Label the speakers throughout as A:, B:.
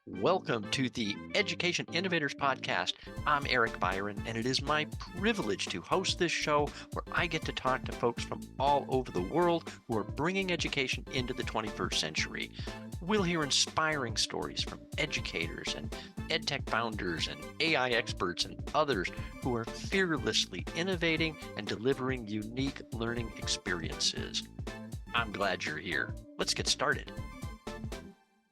A: Welcome to the Education Innovators Podcast. I'm Eric Byron, and it is my privilege to host this show where I get to talk to folks from all over the world who are bringing education into the 21st century. We'll hear inspiring stories from educators and edtech founders and AI experts and others who are fearlessly innovating and delivering unique learning experiences. I'm glad you're here. Let's get started.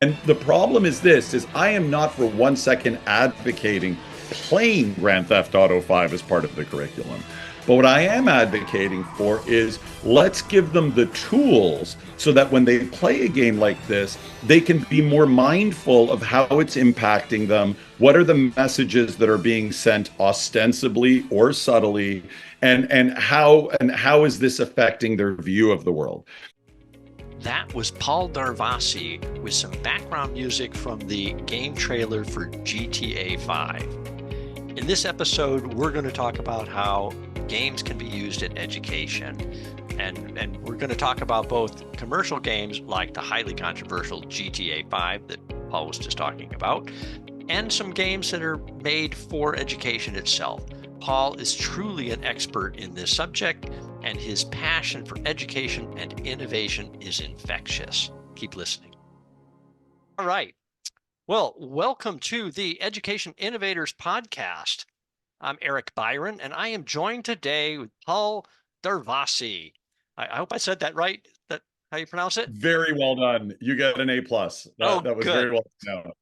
B: And the problem is this, is I am not for 1 second advocating playing Grand Theft Auto 5 as part of the curriculum. But what I am advocating for is let's give them the tools so that when they play a game like this, they can be more mindful of how it's impacting them. What are the messages that are being sent ostensibly or subtly, and how is this affecting their view of the world?
A: That was Paul Darvasi with some background music from the game trailer for GTA 5. In this episode, we're going to talk about how games can be used in education. And we're going to talk about both commercial games like the highly controversial GTA 5 that Paul was just talking about, and some games that are made for education itself. Paul is truly an expert in this subject, and his passion for education and innovation is infectious. Keep listening. All right. Well, welcome to the Education Innovators Podcast. I'm Eric Byron, and I am joined today with Paul Darvasi. I hope I said that right. That how you pronounce it?
B: Very well done. You get an A+. That was
A: good.
B: very well done.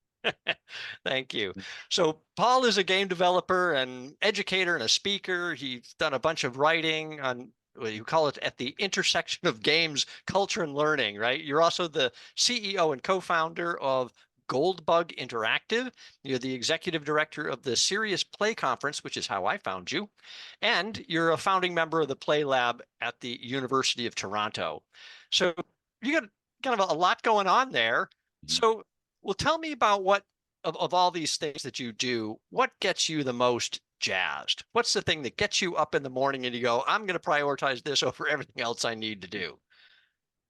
A: Thank you. So Paul is a game developer and educator and a speaker. He's done a bunch of writing on, what you call it, at the intersection of games, culture, and learning, right? You're also the CEO and co-founder of Goldbug Interactive. You're the executive director of the Serious Play Conference, which is how I found you. And you're a founding member of the Play Lab at the University of Toronto. So you got kind of a lot going on there. So, well, tell me about what of all these things that you do, what gets you the most jazzed? What's the thing that gets you up in the morning and you go, I'm going to prioritize this over everything else I need to do?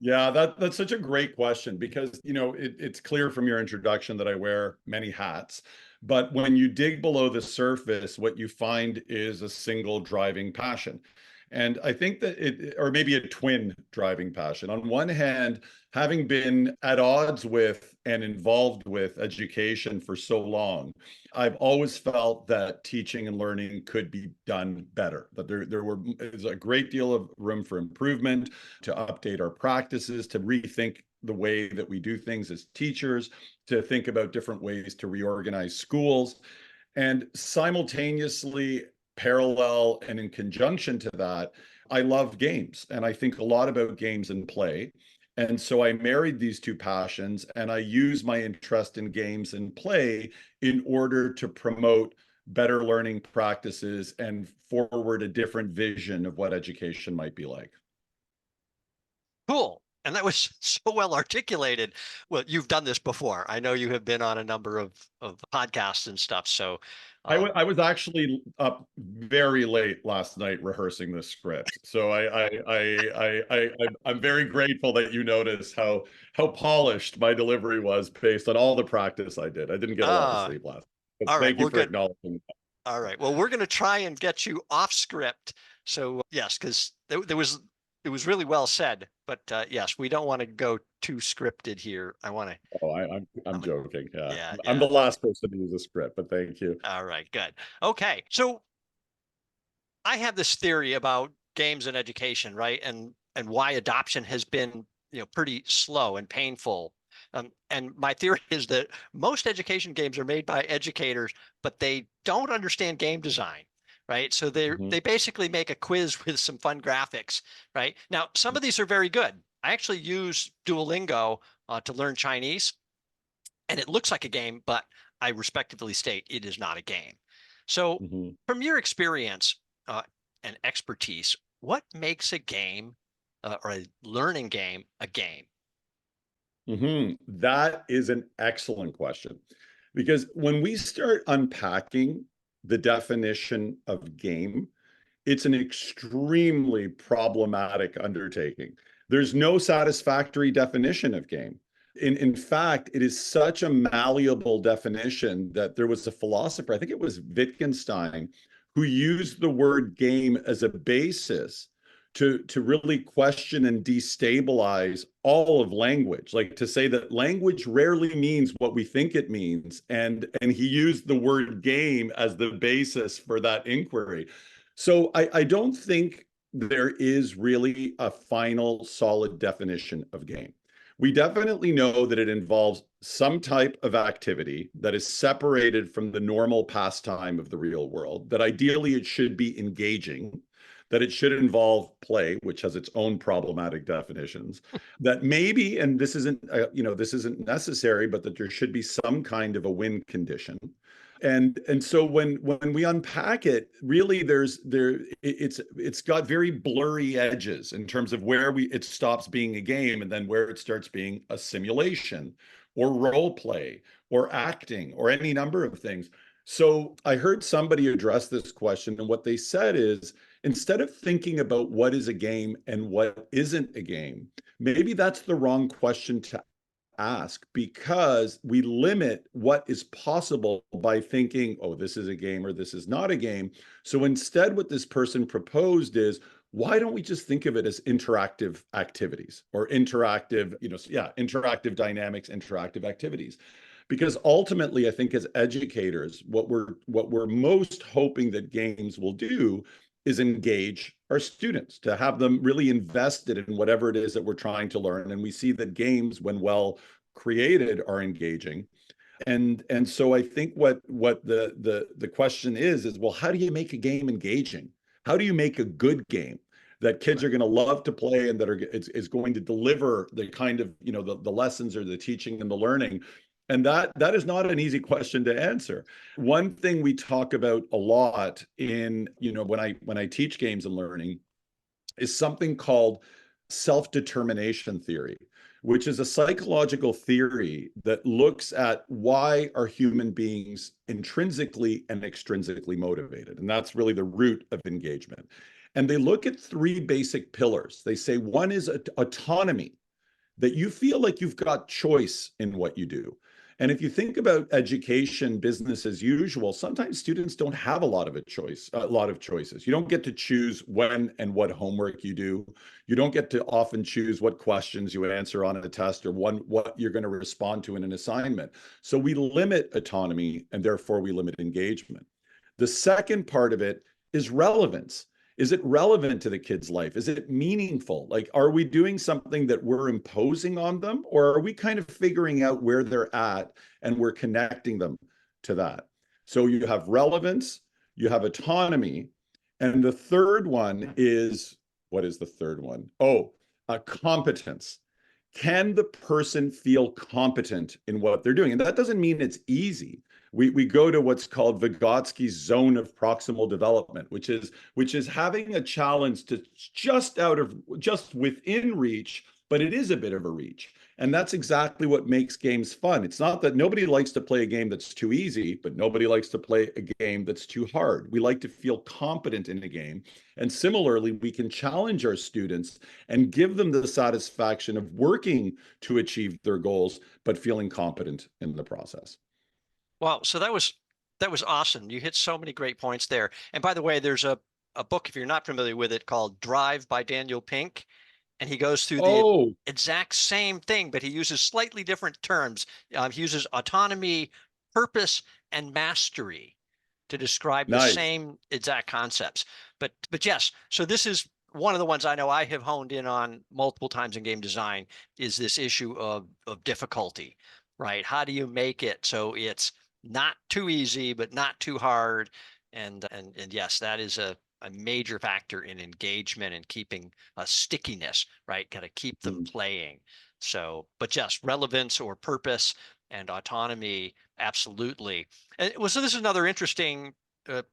B: Yeah, that's such a great question because, it's clear from your introduction that I wear many hats. But when you dig below the surface, what you find is a single driving passion. And I think that or maybe a twin driving passion. On one hand, having been at odds with and involved with education for so long, I've always felt that teaching and learning could be done better, that there's a great deal of room for improvement, to update our practices, to rethink the way that we do things as teachers, to think about different ways to reorganize schools. And simultaneously, parallel and in conjunction to that, I love games and I think a lot about games and play. And so I married these two passions and I use my interest in games and play in order to promote better learning practices and forward a different vision of what education might be like.
A: Cool. And that was so well articulated. Well, you've done this before. I know you have been on a number of podcasts and stuff. So
B: I was actually up very late last night rehearsing this script, so I'm very grateful that you noticed how polished my delivery was based on all the practice I did. I didn't get a lot of sleep last night, but
A: all right,
B: thank you
A: well,
B: for
A: good.
B: acknowledging that.
A: All right. Well, we're going to try and get you off script. So yes, because it was really well said. But yes, we don't want to go too scripted here. I want to.
B: Oh, I'm joking. Yeah,
A: Yeah,
B: I'm
A: yeah.
B: the last person to use a script, but thank you.
A: All right, good. Okay, so I have this theory about games and education, right? And why adoption has been, pretty slow and painful. And my theory is that most education games are made by educators, but they don't understand game design, right? So
B: Mhm.
A: they basically make a quiz with some fun graphics, right? Now, some of these are very good. I actually use Duolingo to learn Chinese, and it looks like a game, but I respectively state it is not a game. So,
B: Mhm.
A: from your experience uh, and expertise, what makes a game or a learning game a game?
B: That is an excellent question. Because when we start unpacking the definition of game, it's an extremely problematic undertaking. There's no satisfactory definition of game. In fact, it is such a malleable definition that there was a philosopher, I think it was Wittgenstein, who used the word game as a basis to really question and destabilize all of language, like to say that language rarely means what we think it means. And he used the word game as the basis for that inquiry. So I don't think there is really a final solid definition of game. We definitely know that it involves some type of activity that is separated from the normal pastime of the real world, that ideally it should be engaging, that it should involve play, which has its own problematic definitions, that maybe, and this isn't necessary, but that there should be some kind of a win condition. And so when we unpack it, really it's got very blurry edges in terms of where it stops being a game and then where it starts being a simulation or role play or acting or any number of things. So I heard somebody address this question, and what they said is, instead of thinking about what is a game and what isn't a game, maybe that's the wrong question to ask, because we limit what is possible by thinking, oh, this is a game or this is not a game. So instead, what this person proposed is, why don't we just think of it as interactive activities or interactive dynamics, interactive activities? Because ultimately, I think as educators, what we're most hoping that games will do is engage our students, to have them really invested in whatever it is that we're trying to learn. And we see that games, when well created, are engaging. And so I think what the question is, well, how do you make a game engaging? How do you make a good game that kids are going to love to play and that is going to deliver the kind of, the lessons or the teaching and the learning? And that is not an easy question to answer. One thing we talk about a lot when I teach games and learning is something called self-determination theory, which is a psychological theory that looks at why are human beings intrinsically and extrinsically motivated. And that's really the root of engagement. And they look at three basic pillars. They say one is autonomy, that you feel like you've got choice in what you do. And if you think about education, business as usual, sometimes students don't have a lot of choices. You don't get to choose when and what homework you do. You don't get to often choose what questions you answer on a test or what you're going to respond to in an assignment. So we limit autonomy, and therefore we limit engagement. The second part of it is relevance. Is it relevant to the kid's life? Is it meaningful? Like, are we doing something that we're imposing on them, or are we kind of figuring out where they're at and we're connecting them to that? So you have relevance, you have autonomy, and the third one is, what is the third one? Oh, competence. Can the person feel competent in what they're doing? And that doesn't mean it's easy. We go to what's called Vygotsky's zone of proximal development, which is having a challenge to just within reach, but it is a bit of a reach. And that's exactly what makes games fun. It's not that nobody likes to play a game that's too easy, but nobody likes to play a game that's too hard. We like to feel competent in a game. And similarly, we can challenge our students and give them the satisfaction of working to achieve their goals, but feeling competent in the process.
A: Wow. So that was awesome. You hit so many great points there. And by the way, there's a book, if you're not familiar with it, called Drive by Daniel Pink. And he goes through the exact same thing, but he uses slightly different terms. He uses autonomy, purpose, and mastery to describe the same exact concepts. But yes, so this is one of the ones I know I have honed in on multiple times in game design, is this issue of difficulty, right? How do you make it so it's not too easy, but not too hard? And yes, that is a major factor in engagement and keeping a stickiness, right? Got to keep them playing. So, but just relevance or purpose and autonomy, absolutely. And so this is another interesting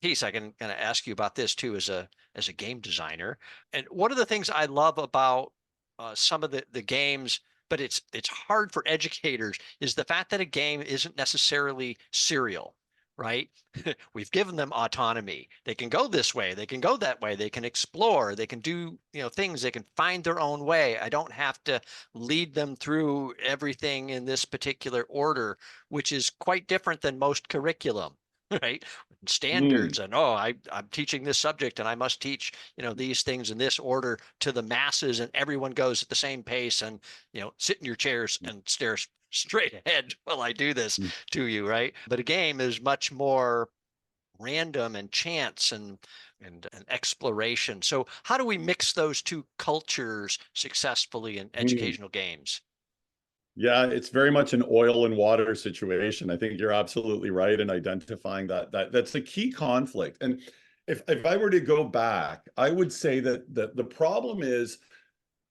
A: piece. I can kind of ask you about this too, as a game designer. And one of the things I love about some of the games, but it's hard for educators, is the fact that a game isn't necessarily serial, right? We've given them autonomy. They can go this way, they can go that way, they can explore, they can do, things, they can find their own way. I don't have to lead them through everything in this particular order, which is quite different than most curriculum. Right, standards, and I'm teaching this subject and I must teach these things in this order to the masses, and everyone goes at the same pace, and sit in your chairs and stare straight ahead while I do this to you, right? But a game is much more random and chance and exploration. So how do we mix those two cultures successfully in
B: Mm.
A: educational games?
B: Yeah, it's very much an oil and water situation. I think you're absolutely right in identifying that's a key conflict. And if I were to go back, I would say that the problem is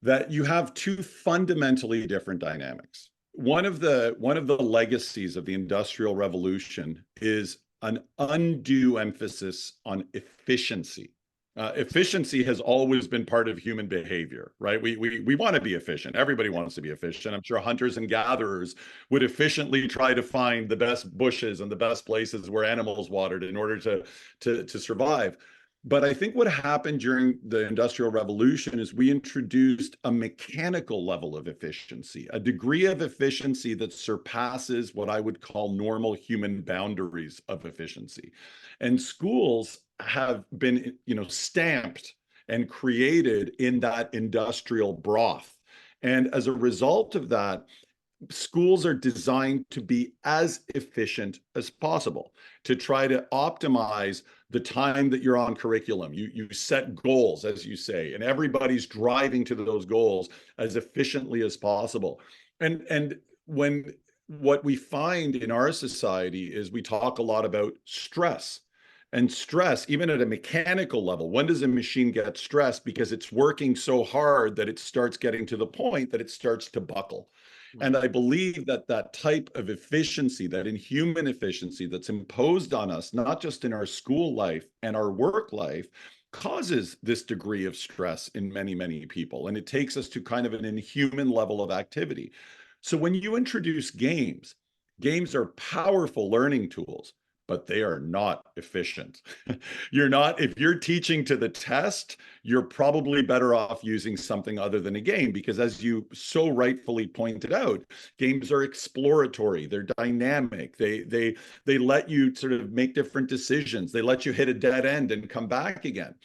B: that you have two fundamentally different dynamics. One of the legacies of the Industrial Revolution is an undue emphasis on efficiency. Efficiency has always been part of human behavior, right? We want to be efficient. Everybody wants to be efficient. I'm sure hunters and gatherers would efficiently try to find the best bushes and the best places where animals watered in order to survive. But I think what happened during the Industrial Revolution is we introduced a mechanical level of efficiency, a degree of efficiency that surpasses what I would call normal human boundaries of efficiency. And schools have been, stamped and created in that industrial broth. And as a result of that, schools are designed to be as efficient as possible, to try to optimize the time that you're on curriculum. You set goals, as you say, and everybody's driving to those goals as efficiently as possible. And when what we find in our society is we talk a lot about stress. And stress, even at a mechanical level, when does a machine get stressed? Because it's working so hard that it starts getting to the point that it starts to buckle. And I believe that that type of efficiency, that inhuman efficiency that's imposed on us, not just in our school life and our work life, causes this degree of stress in many, many people. And it takes us to kind of an inhuman level of activity. So when you introduce games, games are powerful learning tools, but they are not efficient. If you're teaching to the test, you're probably better off using something other than a game, because as you so rightfully pointed out, games are exploratory, they're dynamic, they let you sort of make different decisions, they let you hit a dead end and come back again.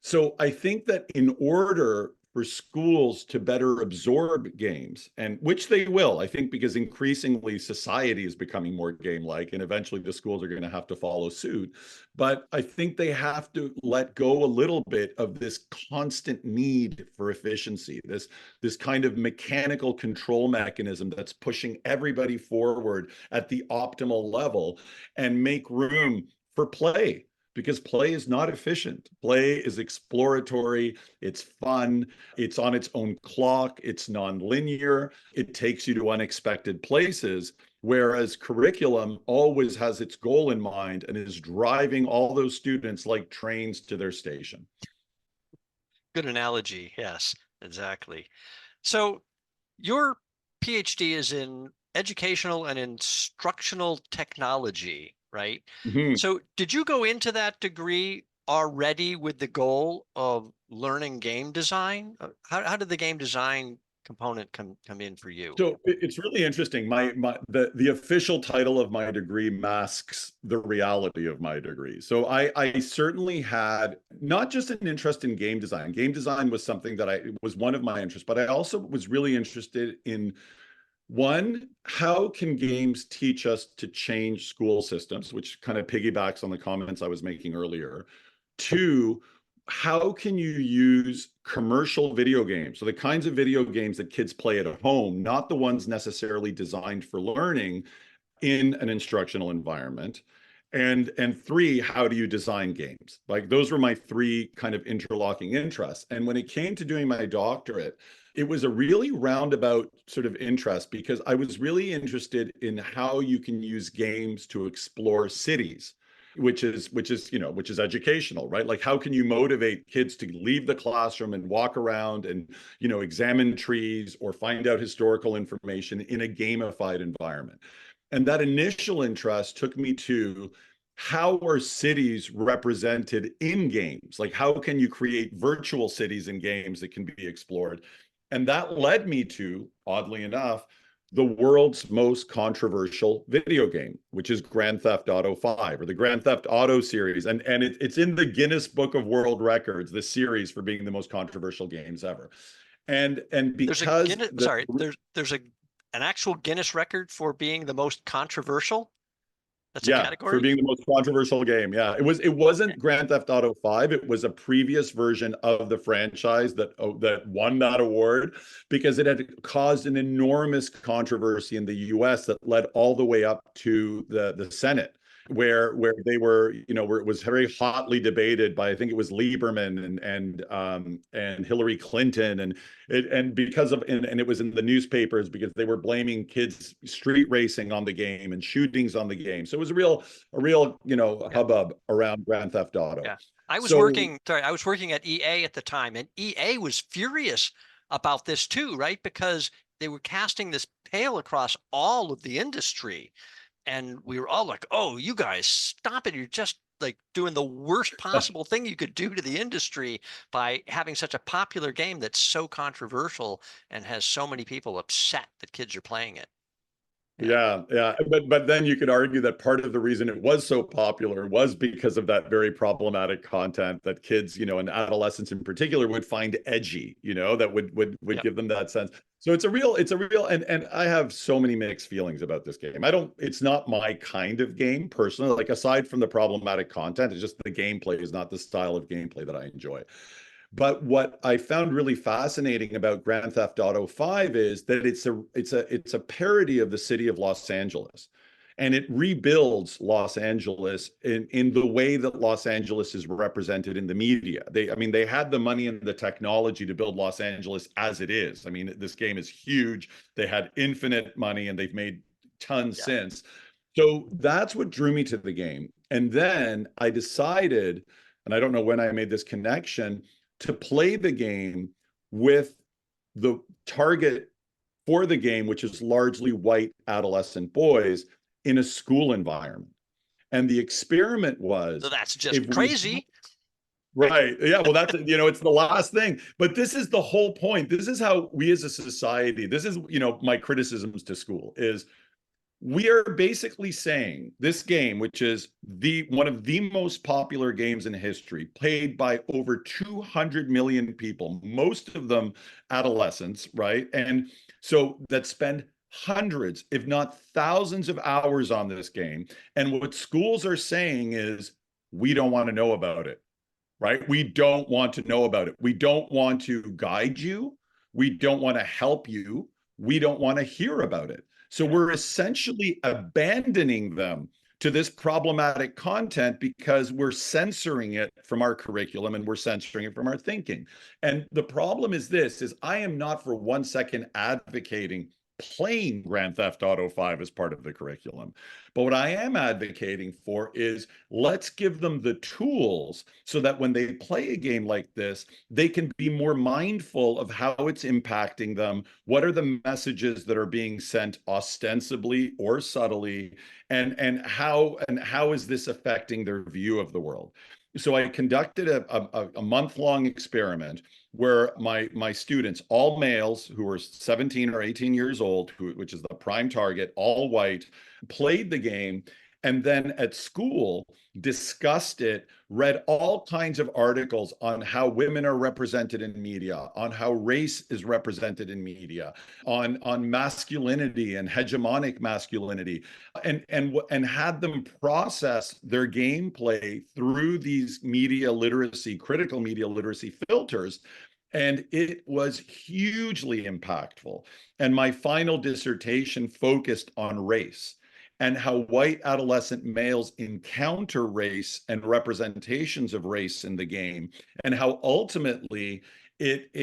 B: So I think that in order for schools to better absorb games, and which they will, I think, because increasingly society is becoming more game-like, and eventually the schools are going to have to follow suit. But I think they have to let go a little bit of this constant need for efficiency, this kind of mechanical control mechanism that's pushing everybody forward at the optimal level, and make room for play, because play is not efficient. Play is exploratory, it's fun, it's on its own clock, it's nonlinear, it takes you to unexpected places. Whereas curriculum always has its goal in mind and is driving all those students like trains to their station.
A: Good analogy. Yes, exactly. So your PhD is in educational and instructional technology, right?
B: Mhm.
A: So did you go into that degree already with the goal of learning game design? How did the game design component come in for you?
B: So it's really interesting. The official title of my degree masks the reality of my degree. So I certainly had not just an interest in game design. Game design was something that was one of my interests, but I also was really interested in, one, how can games teach us to change school systems, which kind of piggybacks on the comments I was making earlier. Two, how can you use commercial video games? So the kinds of video games that kids play at home, not the ones necessarily designed for learning, in an instructional environment. And three, how do you design games? Like, those were my three kind of interlocking interests. And when it came to doing my doctorate, it was a really roundabout sort of interest, because I was really interested in how you can use games to explore cities, which is educational, right? Like, how can you motivate kids to leave the classroom and walk around and, examine trees or find out historical information in a gamified environment? And that initial interest took me to how are cities represented in games? Like, how can you create virtual cities in games that can be explored? And that led me to, oddly enough, the world's most controversial video game, which is Grand Theft Auto 5, or the Grand Theft Auto series. And it's in the Guinness Book of World Records, this series, for being the most controversial games ever. And
A: There's a
B: because
A: Guinness, sorry, there's an actual Guinness record for being the most controversial. That's a
B: yeah, for
A: category.
B: being the most controversial game. Yeah, it wasn't Grand Theft Auto 5. It was a previous version of the franchise that won that award, because it had caused an enormous controversy in the US that led all the way up to the Senate, where they were, where it was very hotly debated by, I think it was Lieberman and Hillary Clinton, and because of, and it was in the newspapers because they were blaming kids street racing on the game and shootings on the game. So it was a real
A: Yeah.
B: hubbub around Grand Theft Auto.
A: Yeah. I was
B: So
A: working at EA at the time, and EA was furious about this too, right? Because they were casting this pale across all of the industry. And we were all like, oh, you guys stop it. You're just like doing the worst possible thing you could do to the industry by having such a popular game that's so controversial and has so many people upset that kids are playing it. Yeah.
B: yeah. But then you could argue that part of the reason it was so popular was because of that very problematic content that kids, and adolescents in particular, would find edgy, that would
A: Yep.
B: give them that sense. So it's a real, and I have so many mixed feelings about this game. It's not my kind of game personally. Like, aside from the problematic content, it's just the gameplay is not the style of gameplay that I enjoy. But what I found really fascinating about Grand Theft Auto 5 is that it's a parody of the city of Los Angeles. And it rebuilds Los Angeles in the way that Los Angeles is represented in the media. They had the money and the technology to build Los Angeles as it is. I mean, this game is huge. They had infinite money, and they've made tons
A: Yeah.
B: since. So that's what drew me to the game. And then I decided, and I don't know when I made this connection, to play the game with the target for the game, which is largely white adolescent boys in a school environment. And the experiment was,
A: So that's just
B: if we
A: crazy.
B: right. Yeah. Well, that's, it's the last thing. But this is the whole point. This is how we as a society, this is, my criticisms to school is, we are basically saying this game, which is one of the most popular games in history, played by over 200 million people, most of them adolescents, right? And so that spend hundreds, if not thousands of hours on this game. And what schools are saying is, we don't want to know about it, right? We don't want to know about it. We don't want to guide you. We don't want to help you. We don't want to hear about it. So we're essentially abandoning them to this problematic content because we're censoring it from our curriculum and we're censoring it from our thinking. And the problem is I am not for 1 second advocating playing Grand Theft Auto 5 as part of the curriculum. But what I am advocating for is, let's give them the tools so that when they play a game like this, they can be more mindful of how it's impacting them. What are the messages that are being sent ostensibly or subtly, and how is this affecting their view of the world? So I conducted a month-long experiment where my students, all males who were 17 or 18 years old, which is the prime target, all white, played the game, and then at school discussed it, read all kinds of articles on how women are represented in media, on how race is represented in media, on masculinity and hegemonic masculinity, and had them process their gameplay through these critical media literacy filters. And it was hugely impactful. And my final dissertation focused on race and how white adolescent males encounter race and representations of race in the game, and how ultimately it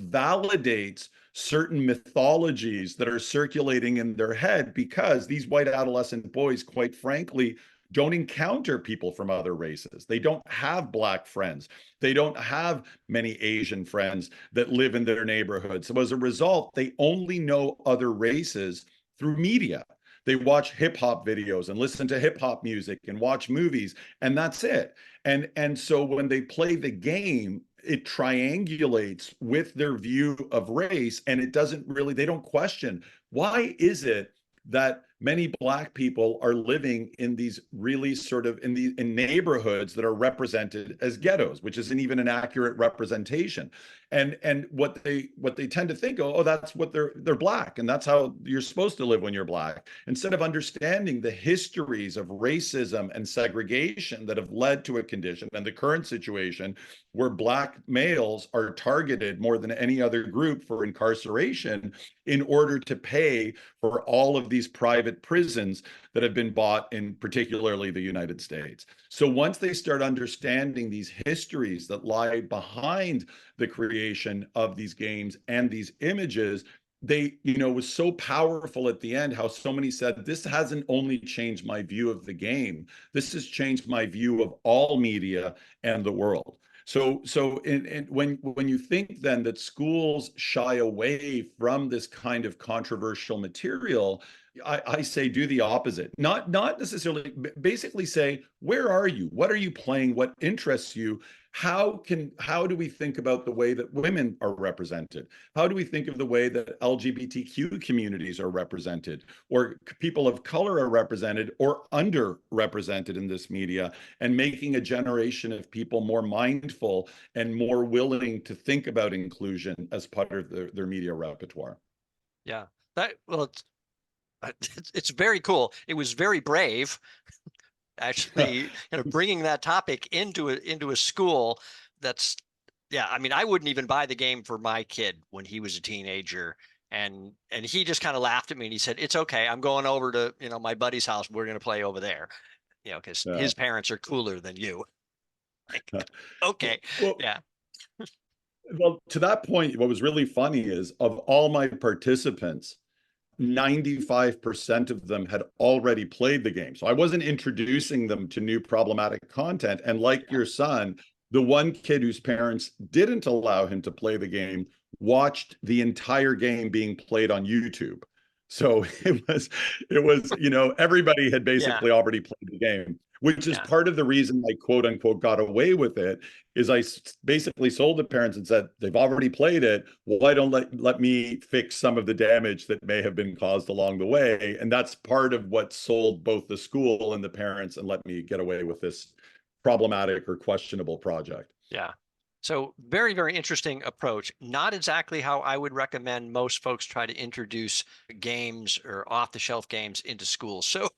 B: validates certain mythologies that are circulating in their head, because these white adolescent boys, quite frankly, don't encounter people from other races. They don't have Black friends. They don't have many Asian friends that live in their neighborhood. So as a result, they only know other races through media. They watch hip hop videos and listen to hip hop music and watch movies, and that's it. And so when they play the game, it triangulates with their view of race, and it doesn't really, they don't question, why is it that many Black people are living in these really sort of in neighborhoods that are represented as ghettos, which isn't even an accurate representation. And what they tend to think, oh, that's what they're Black, and that's how you're supposed to live when you're Black, instead of understanding the histories of racism and segregation that have led to a condition and the current situation where Black males are targeted more than any other group for incarceration in order to pay for all of these private prisons that have been bought in particularly the United States. So once they start understanding these histories that lie behind the creation of these games and these images, they, was so powerful at the end how so many said, this hasn't only changed my view of the game, this has changed my view of all media and the world. So when you think then that schools shy away from this kind of controversial material, I say do the opposite. Not necessarily, basically say, where are you? What are you playing? What interests you? How do we think about the way that women are represented? How do we think of the way that LGBTQ communities are represented, or people of color are represented or underrepresented in this media, and making a generation of people more mindful and more willing to think about inclusion as part of their media repertoire?
A: Yeah, it's very cool. It was very brave, actually, bringing that topic into a school. That's, yeah. I mean, I wouldn't even buy the game for my kid when he was a teenager, and he just kind of laughed at me and he said, "It's okay. I'm going over to my buddy's house. We're going to play over there, because his parents are cooler than you." Like, okay,
B: well,
A: yeah.
B: Well, to that point, what was really funny is, of all my participants, 95% of them had already played the game. So I wasn't introducing them to new problematic content. And like your son, the one kid whose parents didn't allow him to play the game watched the entire game being played on YouTube. So it was, everybody had basically already played the game, which is part of the reason I quote unquote got away with it. Is I basically sold the parents and said, they've already played it. Why don't let me fix some of the damage that may have been caused along the way? And that's part of what sold both the school and the parents and let me get away with this problematic or questionable project.
A: Yeah. So very, very interesting approach. Not exactly how I would recommend most folks try to introduce games or off-the-shelf games into schools. So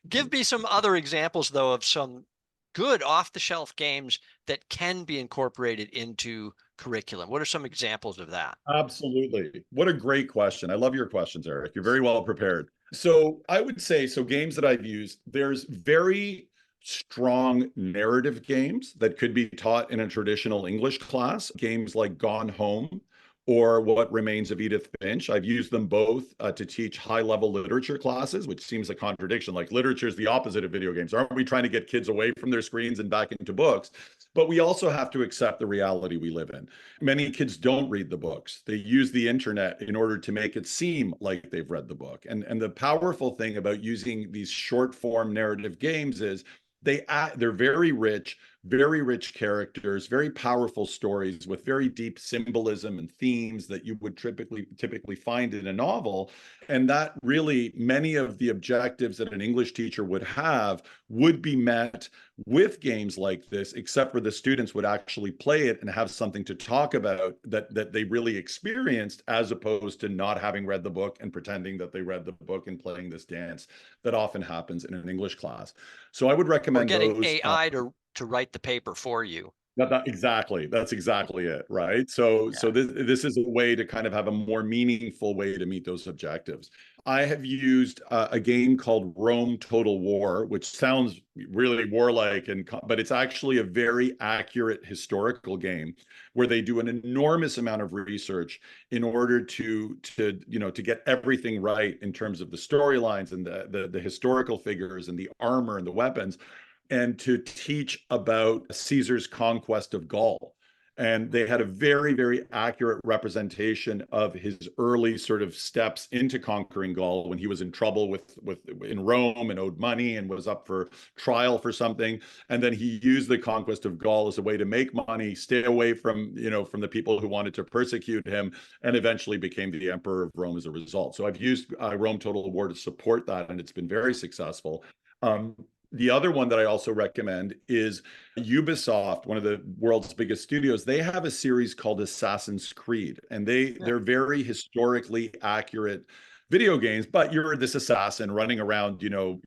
A: give me some other examples, though, of some good off-the-shelf games that can be incorporated into curriculum. What are some examples of that?
B: Absolutely. What a great question. I love your questions, Eric. You're very well prepared. So I would say, games that I've used, there's very strong narrative games that could be taught in a traditional English class, games like Gone Home or What Remains of Edith Finch. I've used them both to teach high-level literature classes, which seems a contradiction. Like, literature is the opposite of video games. Aren't we trying to get kids away from their screens and back into books? But we also have to accept the reality we live in. Many kids don't read the books. They use the internet in order to make it seem like they've read the book. And the powerful thing about using these short form narrative games is they're very rich characters, very powerful stories with very deep symbolism and themes that you would typically find in a novel. And that really, many of the objectives that an English teacher would have would be met with games like this, except for the students would actually play it and have something to talk about that they really experienced, as opposed to not having read the book and pretending that they read the book and playing this dance that often happens in an English class. So I would recommend
A: getting
B: those.
A: AI to write the paper for you.
B: Exactly. That's exactly it, right? So this is a way to kind of have a more meaningful way to meet those objectives. I have used a game called Rome Total War, which sounds really warlike, but it's actually a very accurate historical game where they do an enormous amount of research in order to get everything right in terms of the storylines and the historical figures and the armor and the weapons, and to teach about Caesar's conquest of Gaul. And they had a very, very accurate representation of his early sort of steps into conquering Gaul when he was in trouble with in Rome and owed money and was up for trial for something. And then he used the conquest of Gaul as a way to make money, stay away from, from the people who wanted to persecute him, and eventually became the emperor of Rome as a result. So I've used Rome Total War to support that, and it's been very successful. The other one that I also recommend is Ubisoft, one of the world's biggest studios. They have a series called Assassin's Creed, and they're very historically accurate video games, but you're this assassin running around,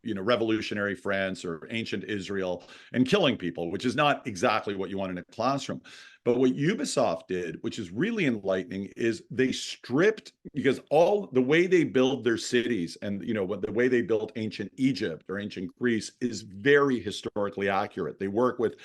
B: revolutionary France or ancient Israel and killing people, which is not exactly what you want in a classroom. But what Ubisoft did, which is really enlightening, is they stripped, because all the way they build their cities and the way they built ancient Egypt or ancient Greece is very historically accurate. They work with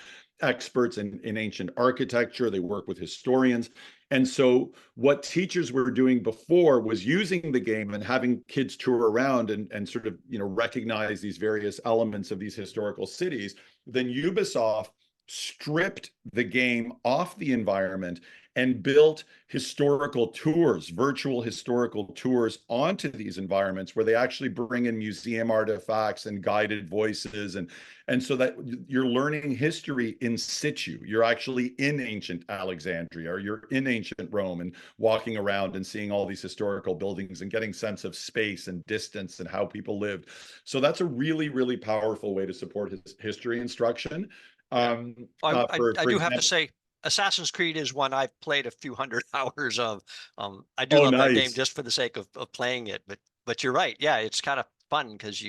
B: experts in ancient architecture, they work with historians. And so what teachers were doing before was using the game and having kids tour around and sort of recognize these various elements of these historical cities. Then Ubisoft stripped the game off the environment and built historical tours, virtual historical tours onto these environments where they actually bring in museum artifacts and guided voices. And so that you're learning history in situ. You're actually in ancient Alexandria, or you're in ancient Rome and walking around and seeing all these historical buildings and getting sense of space and distance and how people lived. So that's a really, really powerful way to support his history instruction.
A: I do have to
B: example,
A: say, Assassin's Creed is one I've played a few hundred hours of. I do
B: oh,
A: love that game
B: nice.
A: just for the sake of playing it. But you're right. Yeah, it's kind of fun because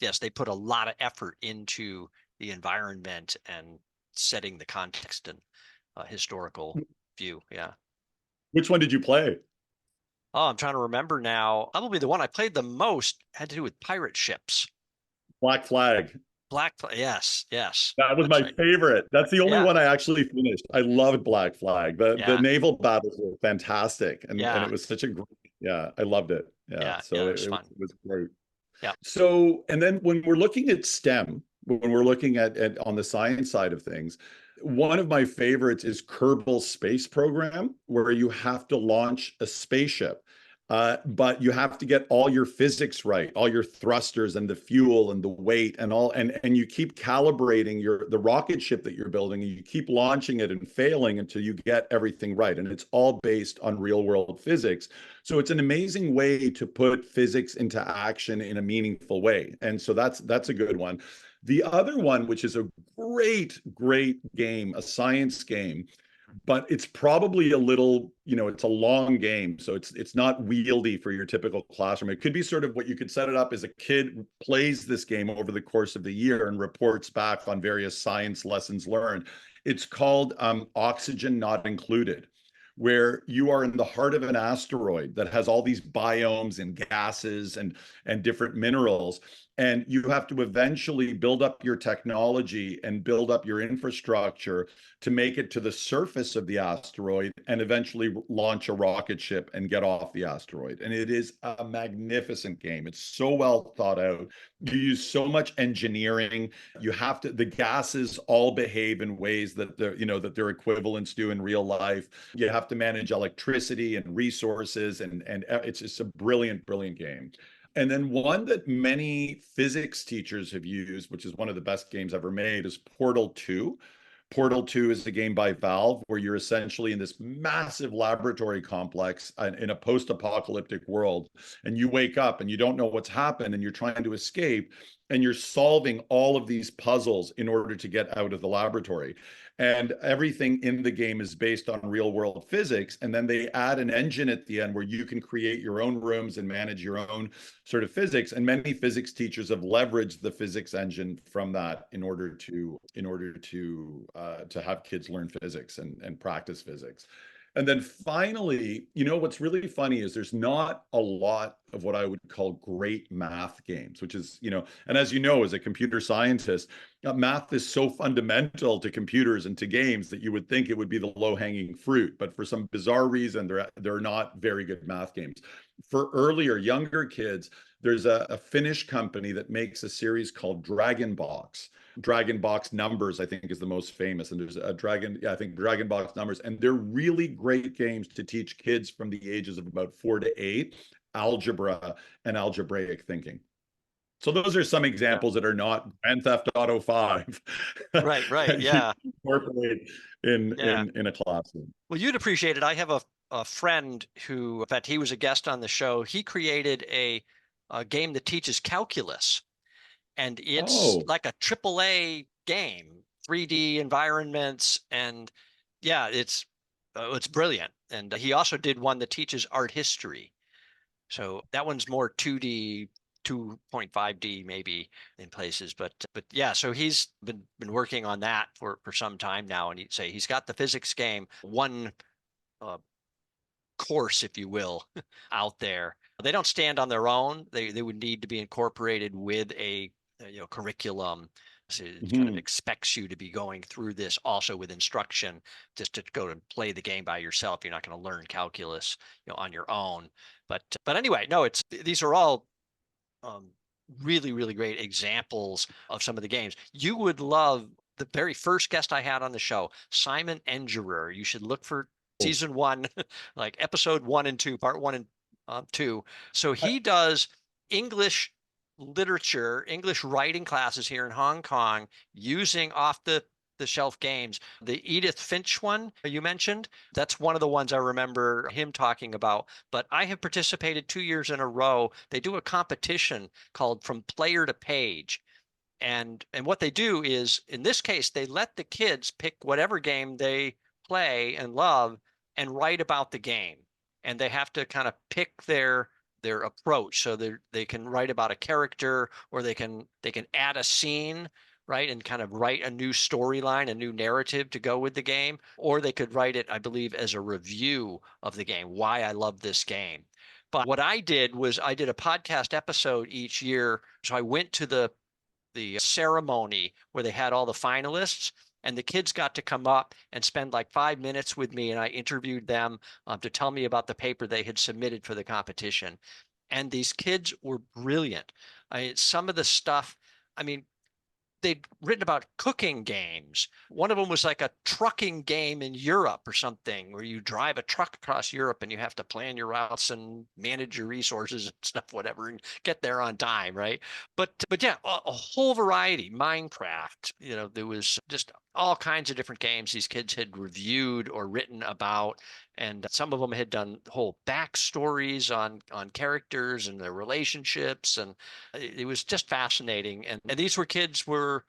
A: yes, they put a lot of effort into the environment and setting the context and historical view. Yeah.
B: Which one did you play?
A: Oh, I'm trying to remember now. Probably the one I played the most had to do with pirate ships.
B: Black Flag.
A: Yes,
B: That was
A: that's
B: my
A: right.
B: favorite. That's the only
A: Yeah,
B: one I actually finished. I loved Black Flag. The
A: yeah,
B: naval battles were fantastic, and
A: yeah,
B: it was such a great, yeah, I loved it. Yeah,
A: yeah.
B: so
A: It was
B: it
A: fun.
B: was great.
A: Yeah.
B: So, and then when we're looking at STEM, when we're looking at on the science side of things, one of my favorites is Kerbal Space Program, where you have to launch a spaceship. But you have to get all your physics right, all your thrusters and the fuel and the weight and all, and you keep calibrating the rocket ship that you're building, and you keep launching it and failing until you get everything right. And it's all based on real world physics. So it's an amazing way to put physics into action in a meaningful way. And so that's a good one. The other one, which is a great, great game, a science game, but it's probably a little, it's a long game, so it's not wieldy for your typical classroom. It could be sort of what you could set it up as a kid plays this game over the course of the year and reports back on various science lessons learned. It's called Oxygen Not Included, where you are in the heart of an asteroid that has all these biomes and gases and different minerals. And you have to eventually build up your technology and build up your infrastructure to make it to the surface of the asteroid and eventually launch a rocket ship and get off the asteroid. And it is a magnificent game. It's so well thought out. You use so much engineering. The gases all behave in ways that that their equivalents do in real life. You have to manage electricity and resources, and it's just a brilliant, brilliant game. And then one that many physics teachers have used, which is one of the best games ever made, is Portal 2. Portal 2 is a game by Valve where you're essentially in this massive laboratory complex in a post-apocalyptic world, and you wake up and you don't know what's happened and you're trying to escape, and you're solving all of these puzzles in order to get out of the laboratory. And everything in the game is based on real world physics. And then they add an engine at the end where you can create your own rooms and manage your own sort of physics. And many physics teachers have leveraged the physics engine from that in order to have kids learn physics and practice physics. And then finally, what's really funny is there's not a lot of what I would call great math games, which is, and as you know, as a computer scientist, math is so fundamental to computers and to games that you would think it would be the low-hanging fruit. But for some bizarre reason, they're not very good math games. For younger kids, there's a Finnish company that makes a series called Dragon Box, Dragon Box Numbers, I think, is the most famous. And there's a I think Dragon Box Numbers. And they're really great games to teach kids from the ages of about 4 to 8 algebra and algebraic thinking. So those are some
A: Yeah.
B: examples that are not Grand Theft Auto 5
A: Right.
B: that you
A: Yeah.
B: can incorporate in
A: Yeah.
B: a classroom.
A: Well, you'd appreciate it. I have a friend who, in fact, he was a guest on the show. He created a game that teaches calculus, and it's
B: Oh,
A: like a AAA game, 3D environments, and yeah, it's brilliant. And he also did one that teaches art history. So that one's more 2D, 2.5D maybe in places, but yeah. So he's been working on that for some time now, and he'd say he's got the physics game one uh, course, if you will, out there. They don't stand on their own. They would need to be incorporated with a curriculum. So it kind of
B: mhm.
A: expects you to be going through this also with instruction. Just to go and play the game by yourself, you're not going to learn calculus, on your own. But anyway, no, it's these are all um, really great examples of some of the games. You would love the very first guest I had on the show, Simon Engerer. You should look for season one, like episode 1 and 2, part 1 and 2. So
B: I,
A: he does English literature, English writing classes here in Hong Kong using off the shelf games. The Edith Finch one you mentioned, that's one of the ones I remember him talking about. But I have participated 2 years in a row. They do a competition called From Player to Page. And what they do is, in this case, they let the kids pick whatever game they play and love and write about the game. And they have to kind of pick their approach. So they can write about a character, or they can add a scene, right, and kind of write a new storyline, a new narrative to go with the game, or they could write it, I believe, as a review of the game, why I love this game. But what I did was I did a podcast episode each year. So I went to the ceremony where they had all the finalists, and the kids got to come up and spend like 5 minutes with me, and I interviewed them to tell me about the paper they had submitted for the competition. And these kids were brilliant. Some of the stuff, I mean, they'd written about cooking games. One of them was like a trucking game in Europe or something, where you drive a truck across Europe and you have to plan your routes and manage your resources and stuff, whatever, and get there on time, right? But yeah, a whole variety. Minecraft, there was just all kinds of different games these kids had reviewed or written about, and some of them had done whole backstories on characters and their relationships, and it was just fascinating. And these were kids were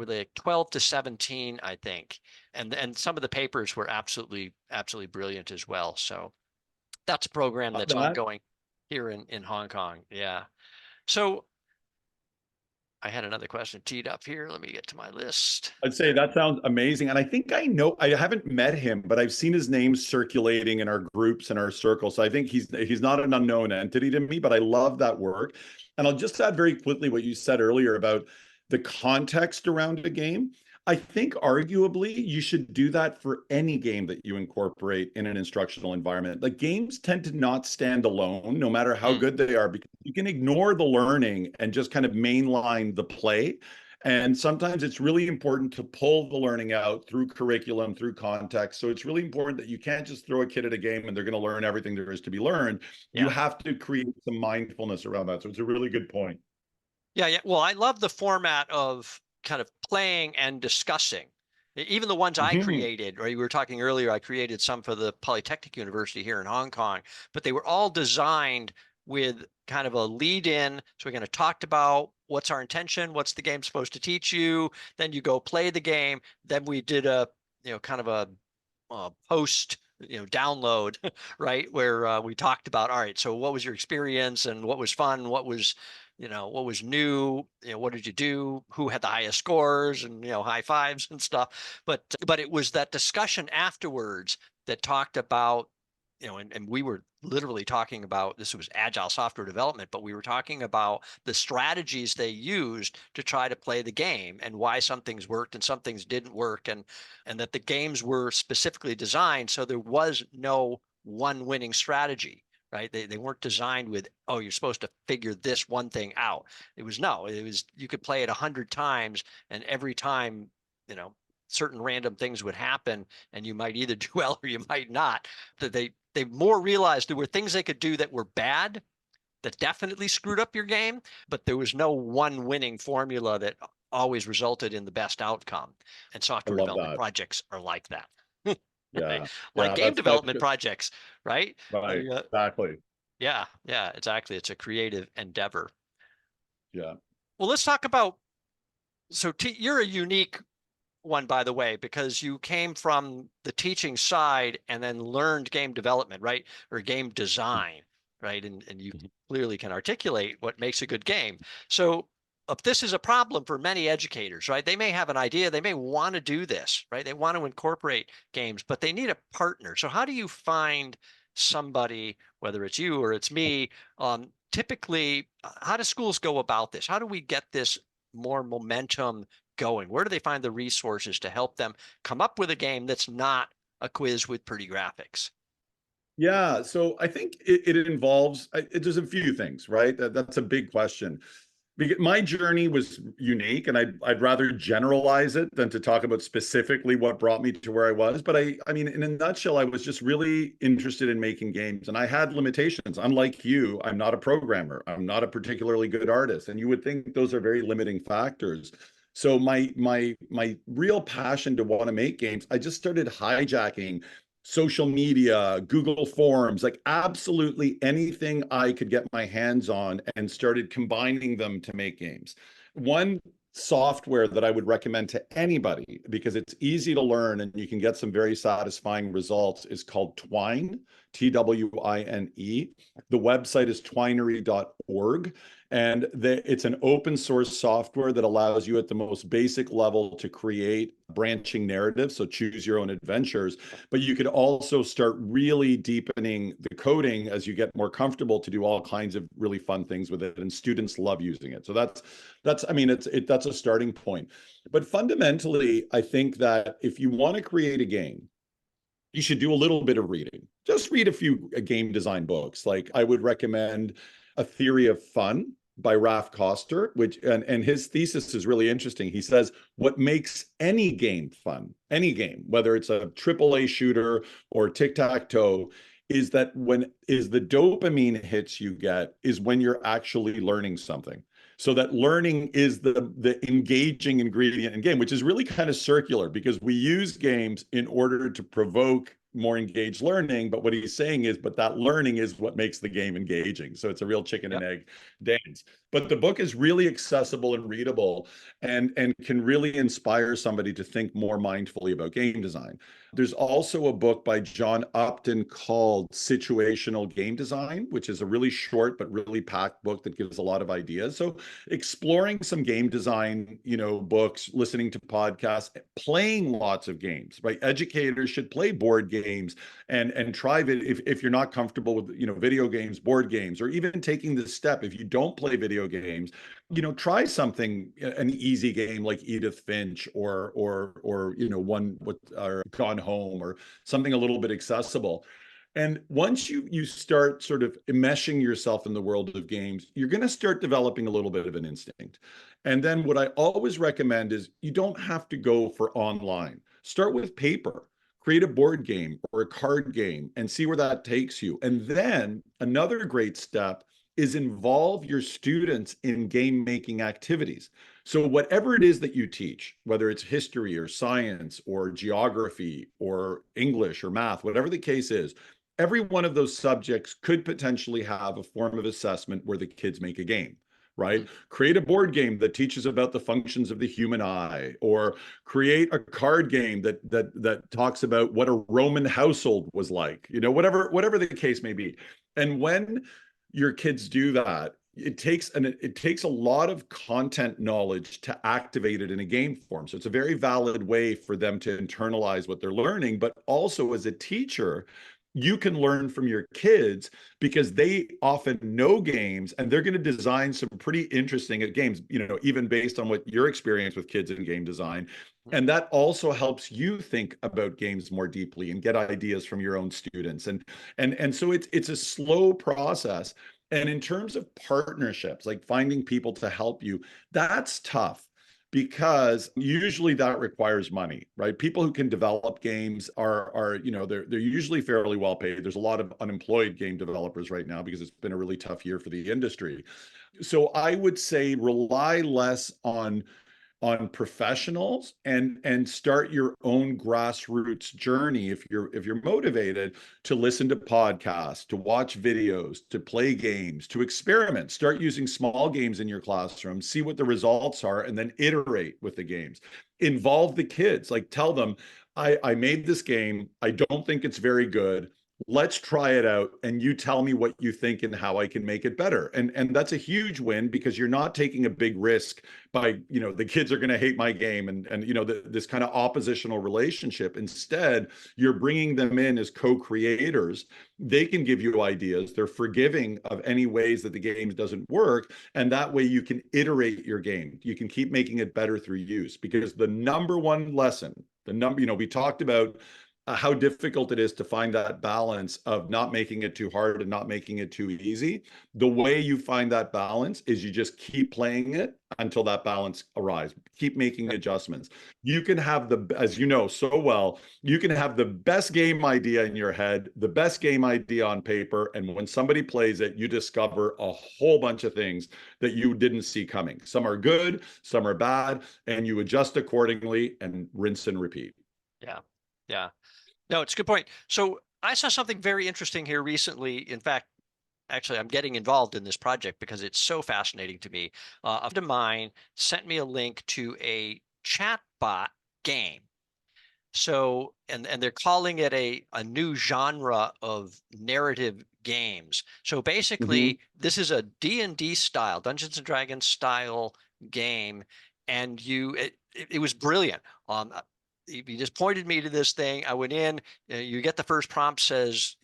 A: they 12 to 17, I think, and some of the papers were absolutely brilliant as well. So that's a program that's
B: that
A: ongoing here in Hong Kong. Yeah. So I had another question teed up here. Let me get to my list.
B: I'd say that sounds amazing. And I think I know, I haven't met him, but I've seen his name circulating in our groups and our circles. So I think he's not an unknown entity to me, but I love that work. And I'll just add very quickly what you said earlier about the context around a game. I think arguably you should do that for any game that you incorporate in an instructional environment. Like, games tend to not stand alone, no matter how
A: Mm,
B: good they are, because you can ignore the learning and just kind of mainline the play. And sometimes it's really important to pull the learning out through curriculum, through context. So it's really important that you can't just throw a kid at a game and they're going to learn everything there is to be learned. You
A: yeah.
B: have to create some mindfulness around that. So it's a really good point.
A: Yeah. Well, I love the format of kind of playing and discussing. Even the ones I
B: Mhm.
A: created, or you were talking earlier, I created some for the Polytechnic University here in Hong Kong, but they were all designed with kind of a lead in. So we kind of talked about what's our intention, what's the game supposed to teach you. Then you go play the game. Then we did a, kind of a post, download, right? Where we talked about, all right, so what was your experience and what was fun? What was new? What did you do? Who had the highest scores and, high fives and stuff. But it was that discussion afterwards that talked about, and we were literally talking about, this was agile software development, but we were talking about the strategies they used to try to play the game and why some things worked and some things didn't work, and that the games were specifically designed so there was no one winning strategy, right? They weren't designed with, oh, you're supposed to figure this one thing out. It was you could play it 100 times, and every time, certain random things would happen, and you might either do well or you might not. That they more realized there were things they could do that were bad, that definitely screwed up your game, but there was no one winning formula that always resulted in the best outcome. And
B: I
A: software
B: love
A: development
B: that.
A: projects are like that. Right?
B: Yeah.
A: Like
B: Yeah,
A: game
B: that's
A: development
B: good.
A: projects, right?
B: Right. Exactly.
A: Yeah, yeah, exactly. It's a creative endeavor.
B: Yeah.
A: Well, let's talk about, you're a unique one, by the way, because you came from the teaching side and then learned game development, right? Or game design, right? And you
B: Mhm.
A: clearly can articulate what makes a good game. So if this is a problem for many educators, right? They may have an idea, they may want to do this, right? They want to incorporate games, but they need a partner. So how do you find somebody, whether it's you or it's me, typically, how do schools go about this? How do we get this more momentum going? Where do they find the resources to help them come up with a game that's not a quiz with pretty graphics?
B: Yeah, so I think it involves there's a few things, right? That's a big question. Because my journey was unique, and I'd rather generalize it than to talk about specifically what brought me to where I was. But I mean, in a nutshell, I was just really interested in making games, and I had limitations. Unlike you, I'm not a programmer. I'm not a particularly good artist, and you would think those are very limiting factors. So my real passion to want to make games, I just started hijacking social media, Google Forms, like absolutely anything I could get my hands on, and started combining them to make games. One software that I would recommend to anybody, because it's easy to learn and you can get some very satisfying results, is called Twine, Twine. The website is twinery.org. And it's an open source software that allows you at the most basic level to create branching narratives. So choose your own adventures, but you could also start really deepening the coding as you get more comfortable to do all kinds of really fun things with it. And students love using it. So I mean, that's a starting point. But fundamentally, I think that if you want to create a game, you should do a little bit of reading. Just read a few game design books. Like I would recommend A Theory of Fun by Raf Koster, which and his thesis is really interesting. He says what makes any game fun, any game, whether it's a AAA shooter or tic-tac-toe, is the dopamine hits you get is when you're actually learning something. So that learning is the engaging ingredient in game, which is really kind of circular because we use games in order to provoke more engaged learning. But what he's saying is, but that learning is what makes the game engaging. So it's a real chicken and
A: Yep.
B: egg dance. But the book is really accessible and readable, and can really inspire somebody to think more mindfully about game design. There's also a book by John Upton called Situational Game Design, which is a really short but really packed book that gives a lot of ideas. So exploring some game design, books, listening to podcasts, playing lots of games, right? Educators should play board games and try it if you're not comfortable with, video games, board games, or even taking the step. If you don't play video games, try something, an easy game like Edith Finch or one with Gone Home, or something a little bit accessible. And once you start sort of enmeshing yourself in the world of games, you're going to start developing a little bit of an instinct. And then what I always recommend is you don't have to go for online. Start with paper. Create a board game or a card game and see where that takes you. And then another great step is involve your students in game making activities. So whatever it is that you teach, whether it's history or science or geography or English or math, whatever the case is, every one of those subjects could potentially have a form of assessment where the kids make a game, right? Create a board game that teaches about the functions of the human eye, or create a card game that talks about what a Roman household was like, whatever the case may be. And when your kids do that, it takes a lot of content knowledge to activate it in a game form. So it's a very valid way for them to internalize what they're learning. But also as a teacher, you can learn from your kids because they often know games and they're going to design some pretty interesting games, even based on what your experience with kids in game design. And that also helps you think about games more deeply and get ideas from your own students. And so it's a slow process. And in terms of partnerships, like finding people to help you, that's tough because usually that requires money, right? People who can develop games are they're usually fairly well paid. There's a lot of unemployed game developers right now because it's been a really tough year for the industry. So I would say rely less on professionals and start your own grassroots journey if you're motivated to listen to podcasts, to watch videos, to play games, to experiment. Start using small games in your classroom, see what the results are, and then iterate with the games. Involve the kids, like tell them, I made this game, I don't think it's very good, let's try it out and you tell me what you think and how I can make it better. And that's a huge win because you're not taking a big risk by, the kids are going to hate my game and this kind of oppositional relationship. Instead, you're bringing them in as co-creators. They can give you ideas. They're forgiving of any ways that the game doesn't work. And that way you can iterate your game. You can keep making it better through use, because the number one lesson, we talked about how difficult it is to find that balance of not making it too hard and not making it too easy. The way you find that balance is you just keep playing it until that balance arrives. Keep making adjustments. You can have as you know so well, you can have the best game idea in your head, the best game idea on paper, and when somebody plays it, you discover a whole bunch of things that you didn't see coming. Some are good, some are bad, and you adjust accordingly and rinse and repeat.
A: Yeah. Yeah. No, it's a good point. So I saw something very interesting here recently. In fact, actually, I'm getting involved in this project because it's so fascinating to me. A friend of mine sent me a link to a chatbot game. So, and they're calling it a new genre of narrative games. So basically, this is a D&D style, Dungeons and Dragons style game, and it was brilliant. He just pointed me to this thing. I went in, you get the first prompt says,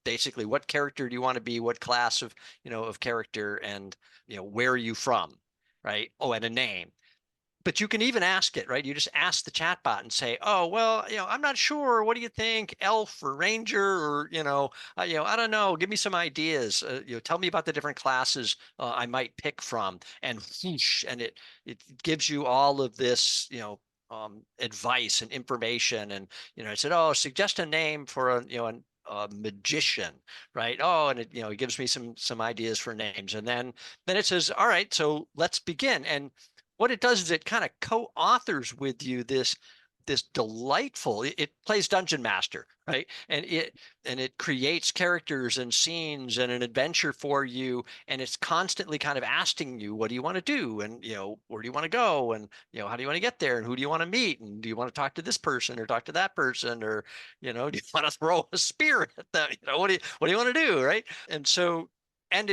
A: basically what character do you want to be, what class of character, and, where are you from, right? Oh, and a name. But you can even ask it, right? You just ask the chatbot and say, "Oh, well, I'm not sure. What do you think, elf or ranger, or I don't know. Give me some ideas. Tell me about the different classes I might pick from." And whoosh, and it gives you all of this, advice and information. And it said, "Oh, suggest a name for a magician," right? Oh, and it gives me some ideas for names, and then it says, "All right, so let's begin." And what it does is it kind of co-authors with you this delightful, it plays dungeon master, right? And it creates characters and scenes and an adventure for you, and it's constantly kind of asking you, what do you want to do, and where do you want to go, and how do you want to get there, and who do you want to meet, and do you want to talk to this person or talk to that person, or do you want to throw a spear at them, what do you want to do, right? And so, and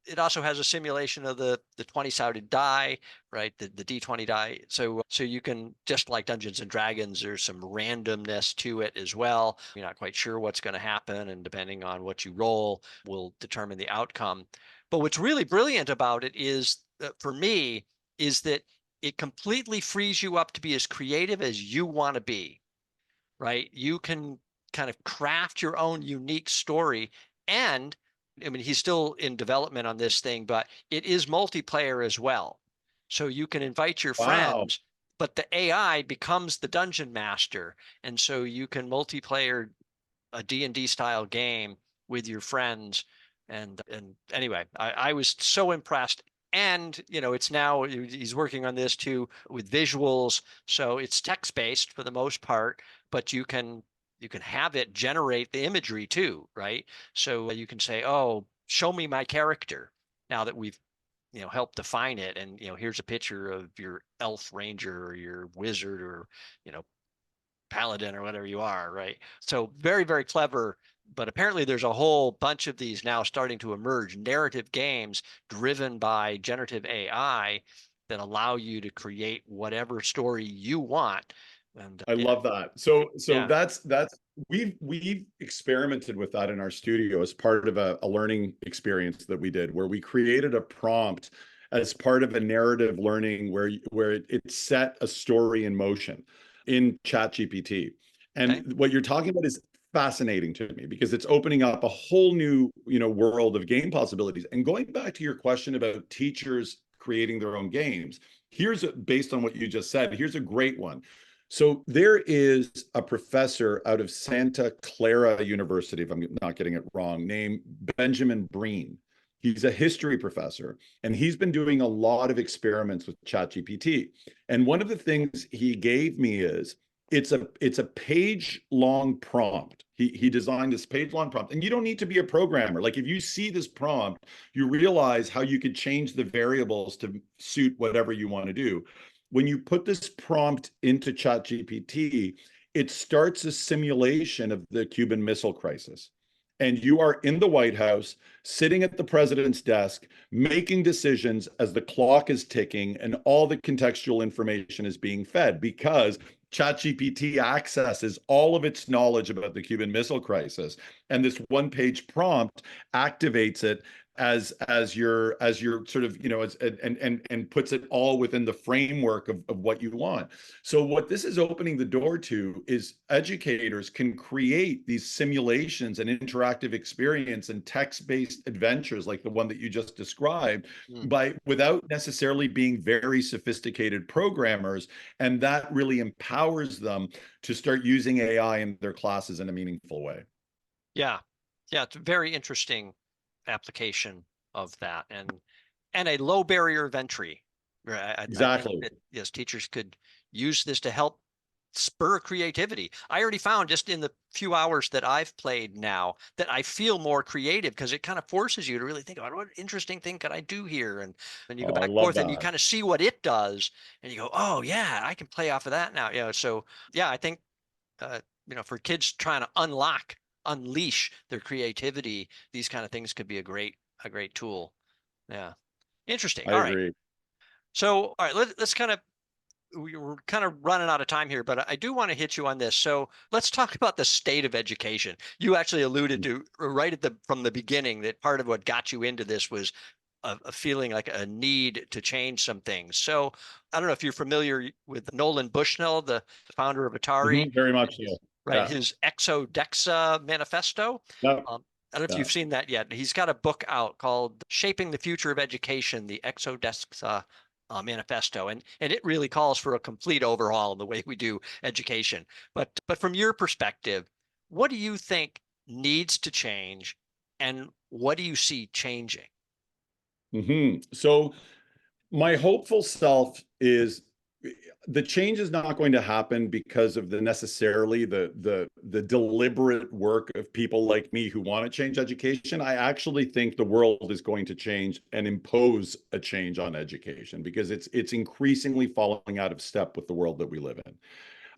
A: it also has a simulation of the 20-sided die, right? The D20 die. So you can, just like Dungeons and Dragons, there's some randomness to it as well. You're not quite sure what's going to happen, and depending on what you roll will determine the outcome. But what's really brilliant about it is, for me, is that it completely frees you up to be as creative as you want to be, right? You can kind of craft your own unique story. And I mean, he's still in development on this thing, but it is multiplayer as well. So you can invite your
B: Wow.
A: friends, but the AI becomes the dungeon master. And so you can multiplayer a D&D style game with your friends. And anyway, I was so impressed. And, it's now, he's working on this too with visuals. So it's text-based for the most part, but you can have it generate the imagery too, right? So you can say, "Oh, show me my character," now that we've helped define it, and here's a picture of your elf ranger or your wizard or you know paladin or whatever you are, right? So very, very clever. But apparently there's a whole bunch of these now starting to emerge, narrative games driven by generative AI that allow you to create whatever story you want. And
B: I love that. So
A: yeah,
B: that's we've experimented with that in our studio as part of a learning experience that we did, where we created a prompt as part of a narrative learning where it set a story in motion in ChatGPT.
A: Okay.
B: And what you're talking about is fascinating to me because it's opening up a whole new, world of game possibilities. And going back to your question about teachers creating their own games, based on what you just said, here's a great one. So there is a professor out of Santa Clara University, if I'm not getting it wrong, named Benjamin Breen. He's a history professor, and he's been doing a lot of experiments with ChatGPT. And one of the things he gave me is it's a page-long prompt. He designed this page-long prompt, and you don't need to be a programmer. Like if you see this prompt, you realize how you could change the variables to suit whatever you want to do. When you put this prompt into ChatGPT, it starts a simulation of the Cuban Missile Crisis. And you are in the White House, sitting at the president's desk, making decisions as the clock is ticking and all the contextual information is being fed, because ChatGPT accesses all of its knowledge about the Cuban Missile Crisis. And this one-page prompt activates it as your sort of, and puts it all within the framework of what you want. So what this is opening the door to is educators can create these simulations and interactive experience and text-based adventures like the one that you just described without necessarily being very sophisticated programmers. And that really empowers them to start using AI in their classes in a meaningful way.
A: Yeah. Yeah. It's a very interesting application of that, and a low barrier of entry.
B: Exactly.
A: I think that, yes, teachers could use this to help spur creativity. I already found just in the few hours that I've played now that I feel more creative because it kind of forces you to really think about what interesting thing could I do here, and you go
B: Oh, I
A: back and
B: love
A: forth and you
B: that.
A: kind of see what it does and you go, oh yeah, I can play off of that now. So yeah, I think for kids trying to unleash their creativity, these kind of things could be a great tool. Yeah. Interesting.
B: I
A: All right.
B: agree.
A: So, all right, let's kind of, we're kind of running out of time here, but I do want to hit you on this. So let's talk about the state of education. You actually alluded to right from the beginning that part of what got you into this was a feeling like a need to change some things. So I don't know if you're familiar with Nolan Bushnell, the founder of Atari,
B: Very
A: and
B: much so.
A: right,
B: Yeah.
A: his Exodexa manifesto.
B: Yeah.
A: I don't know if
B: Yeah.
A: you've seen that yet. He's got a book out called Shaping the Future of Education, the Exodexa manifesto, and it really calls for a complete overhaul in the way we do education. But from your perspective, what do you think needs to change, and what do you see changing?
B: So my hopeful self is the change is not going to happen because of necessarily the deliberate work of people like me who want to change education. I actually think the world is going to change and impose a change on education because it's increasingly falling out of step with the world that we live in.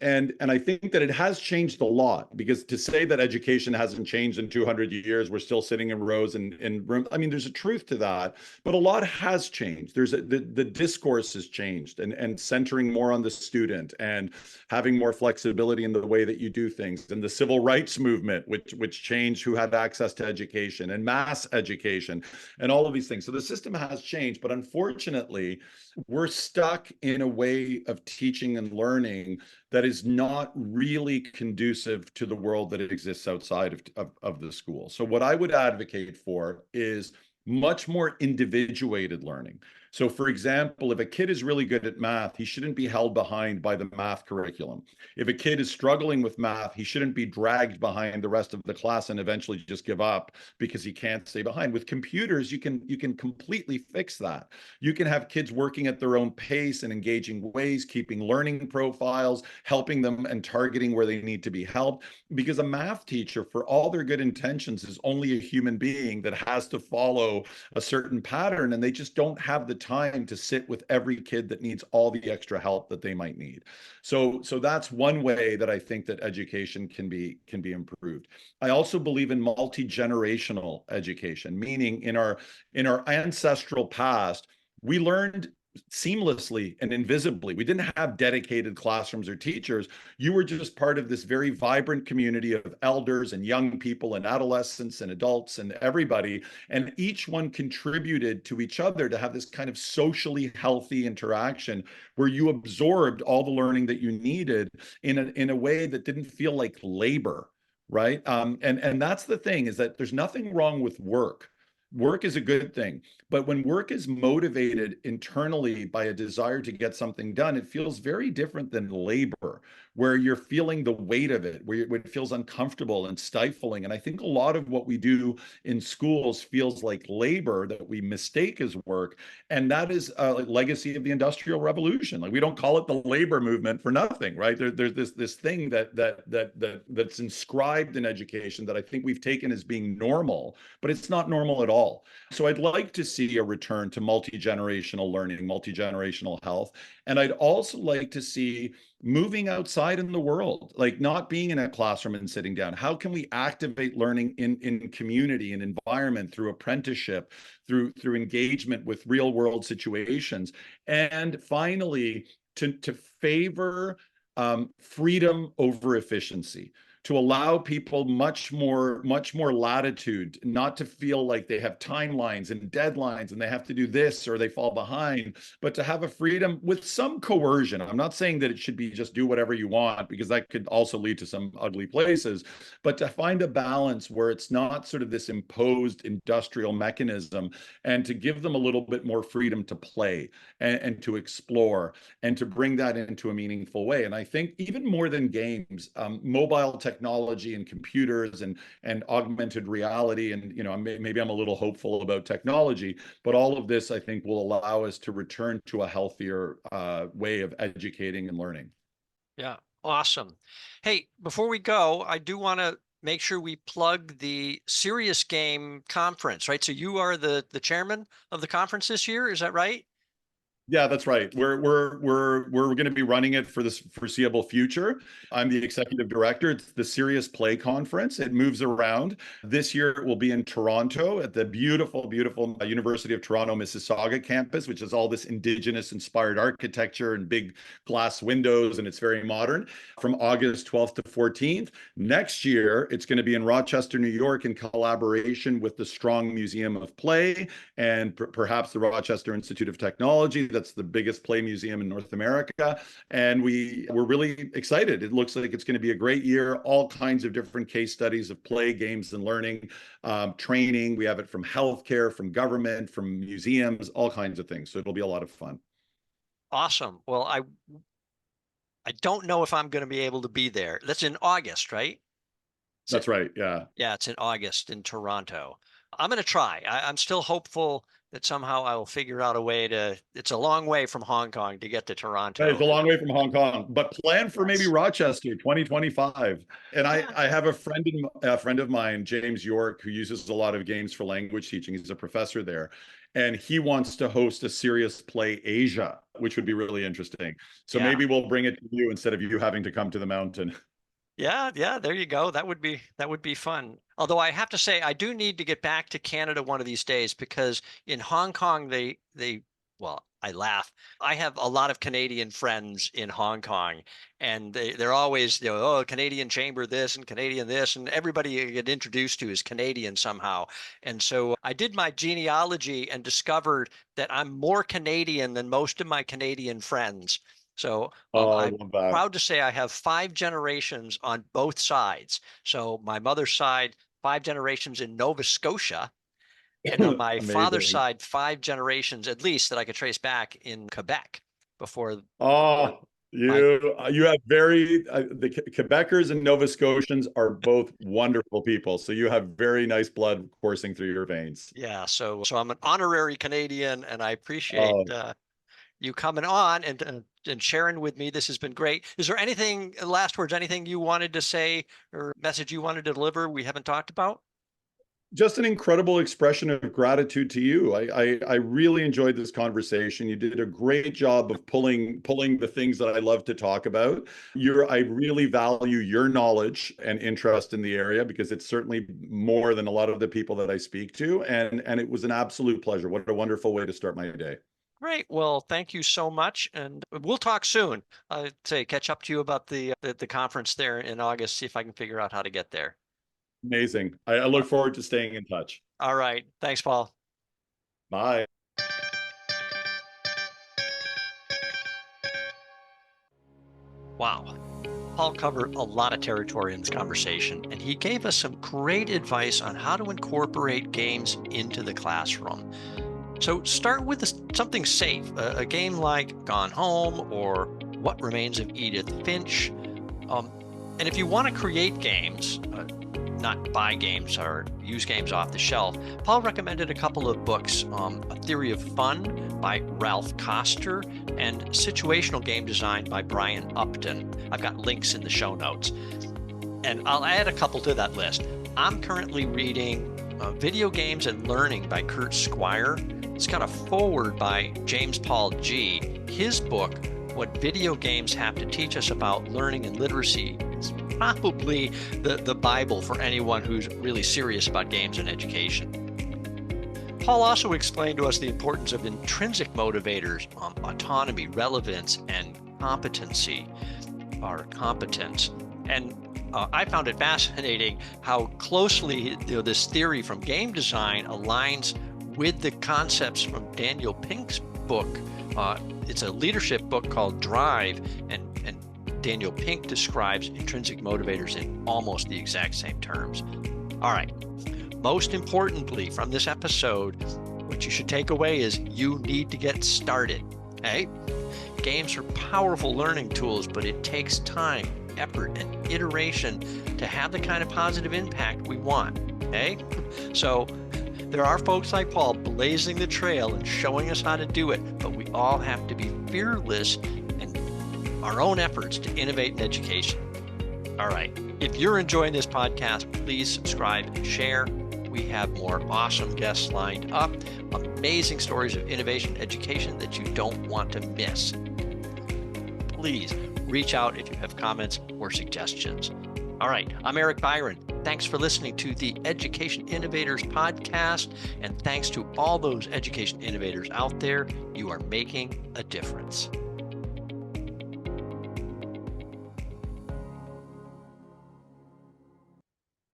B: And I think that it has changed a lot, because to say that education hasn't changed in 200 years, we're still sitting in rows and in rooms. I mean, there's a truth to that, but a lot has changed. The discourse has changed, and centering more on the student and having more flexibility in the way that you do things, and the civil rights movement, which changed who had access to education and mass education and all of these things. So the system has changed, but unfortunately, we're stuck in a way of teaching and learning that is not really conducive to the world that exists outside of the school. So what I would advocate for is much more individuated learning. So for example, if a kid is really good at math, he shouldn't be held behind by the math curriculum. If a kid is struggling with math, he shouldn't be dragged behind the rest of the class and eventually just give up because he can't stay behind. With computers, you can completely fix that. You can have kids working at their own pace and engaging ways, keeping learning profiles, helping them and targeting where they need to be helped. Because a math teacher, for all their good intentions, is only a human being that has to follow a certain pattern, and they just don't have the time to sit with every kid that needs all the extra help that they might need. So that's one way that I think that education can be improved. I also believe in multi-generational education, meaning in our ancestral past, we learned seamlessly and invisibly. We didn't have dedicated classrooms or teachers. You were just part of this very vibrant community of elders and young people and adolescents and adults and everybody. And each one contributed to each other to have this kind of socially healthy interaction where you absorbed all the learning that you needed in a way that didn't feel like labor, right? And that's the thing, is that there's nothing wrong with work. Work is a good thing, but when work is motivated internally by a desire to get something done, it feels very different than labor, where you're feeling the weight of it, where it feels uncomfortable and stifling. And I think a lot of what we do in schools feels like labor that we mistake as work. And that is a legacy of the Industrial Revolution. Like, we don't call it the labor movement for nothing, right? There's this thing that's inscribed in education that I think we've taken as being normal, but it's not normal at all. So I'd like to see a return to multi-generational learning, multi-generational health. And I'd also like to see moving outside in the world, like not being in a classroom and sitting down. How can we activate learning in community and environment through apprenticeship, through engagement with real world situations? And finally, to favor freedom over efficiency, to allow people much more latitude, not to feel like they have timelines and deadlines and they have to do this or they fall behind, but to have a freedom with some coercion. I'm not saying that it should be just do whatever you want, because that could also lead to some ugly places, but to find a balance where it's not sort of this imposed industrial mechanism, and to give them a little bit more freedom to play and to explore and to bring that into a meaningful way. And I think even more than games, mobile technology and computers and augmented reality, and maybe I'm a little hopeful about technology, but all of this I think will allow us to return to a healthier way of educating and learning.
A: Yeah, awesome. Hey, before we go, I do want to make sure we plug the Serious Game conference, right? So you are the chairman of the conference this year, is that right?
B: Yeah, that's right. We're going to be running it for this foreseeable future. I'm the executive director. It's the Serious Play Conference. It moves around. This year it will be in Toronto at the beautiful, beautiful University of Toronto Mississauga campus, which is all this Indigenous inspired architecture and big glass windows, and it's very modern, from August 12th to 14th. Next year, it's going to be in Rochester, New York, in collaboration with the Strong Museum of Play and perhaps the Rochester Institute of Technology. That's the biggest play museum in North America. And we're really excited. It looks like it's going to be a great year. All kinds of different case studies of play, games, and learning, training. We have it from healthcare, from government, from museums, all kinds of things. So it'll be a lot of fun.
A: Awesome. Well, I don't know if I'm going to be able to be there. That's in August, right?
B: That's right. Yeah.
A: Yeah, it's in August in Toronto. I'm going to try. I'm still hopeful that somehow I will figure out a way to, it's a long way from Hong Kong to get to Toronto.
B: It's a long way from Hong Kong, but plan for maybe Rochester 2025. And I have a friend of mine, James York, who uses a lot of games for language teaching. He's a professor there, and he wants to host a Serious Play Asia, which would be really interesting. So maybe we'll bring it to you instead of you having to come to the mountain.
A: Yeah, there you go. That would be fun. Although I have to say, I do need to get back to Canada one of these days, because in Hong Kong well, I laugh. I have a lot of Canadian friends in Hong Kong, and they're always, oh, Canadian Chamber this and Canadian this, and everybody you get introduced to is Canadian somehow. And so I did my genealogy and discovered that I'm more Canadian than most of my Canadian friends. So I'm proud to say I have 5 generations on both sides. So my mother's side, 5 generations in Nova Scotia, and on my father's side, 5 generations at least that I could trace back in Quebec before.
B: You have the Quebecers and Nova Scotians are both wonderful people. So you have very nice blood coursing through your veins.
A: Yeah, so I'm an honorary Canadian, and I appreciate you coming on and sharing with me. This has been great. Is there anything, last words, anything you wanted to say or message you wanted to deliver we haven't talked about?
B: Just an incredible expression of gratitude to you. I really enjoyed this conversation. You did a great job of pulling the things that I love to talk about. I really value your knowledge and interest in the area, because it's certainly more than a lot of the people that I speak to. And it was an absolute pleasure. What a wonderful way to start my day.
A: Great. Well, thank you so much, and we'll talk soon. I'd say catch up to you about the conference there in August. See if I can figure out how to get there.
B: Amazing. I look forward to staying in touch.
A: All right. Thanks, Paul.
B: Bye.
A: Wow. Paul covered a lot of territory in this conversation, and he gave us some great advice on how to incorporate games into the classroom. So start with something safe, a game like Gone Home or What Remains of Edith Finch. And if you want to create games, not buy games or use games off the shelf, Paul recommended a couple of books, A Theory of Fun by Ralph Koster and Situational Game Design by Brian Upton. I've got links in the show notes. And I'll add a couple to that list. I'm currently reading Video Games and Learning by Kurt Squire. It's got a foreword by James Paul G. His book, What Video Games Have to Teach Us About Learning and Literacy, is probably the Bible for anyone who's really serious about games and education. Paul also explained to us the importance of intrinsic motivators, autonomy, relevance, and competency, or competence. And I found it fascinating how closely this theory from game design aligns with the concepts from Daniel Pink's book. It's a leadership book called Drive, and Daniel Pink describes intrinsic motivators in almost the exact same terms. All right. Most importantly from this episode, what you should take away is you need to get started. Okay? Games are powerful learning tools, but it takes time, effort, and iteration to have the kind of positive impact we want. Okay? So there are folks like Paul blazing the trail and showing us how to do it, but we all have to be fearless in our own efforts to innovate in education. All right. If you're enjoying this podcast, please subscribe and share. We have more awesome guests lined up, amazing stories of innovation and education that you don't want to miss. Please reach out if you have comments or suggestions. All right, I'm Eric Byron. Thanks for listening to the Education Innovators podcast, and thanks to all those education innovators out there. You are making a difference.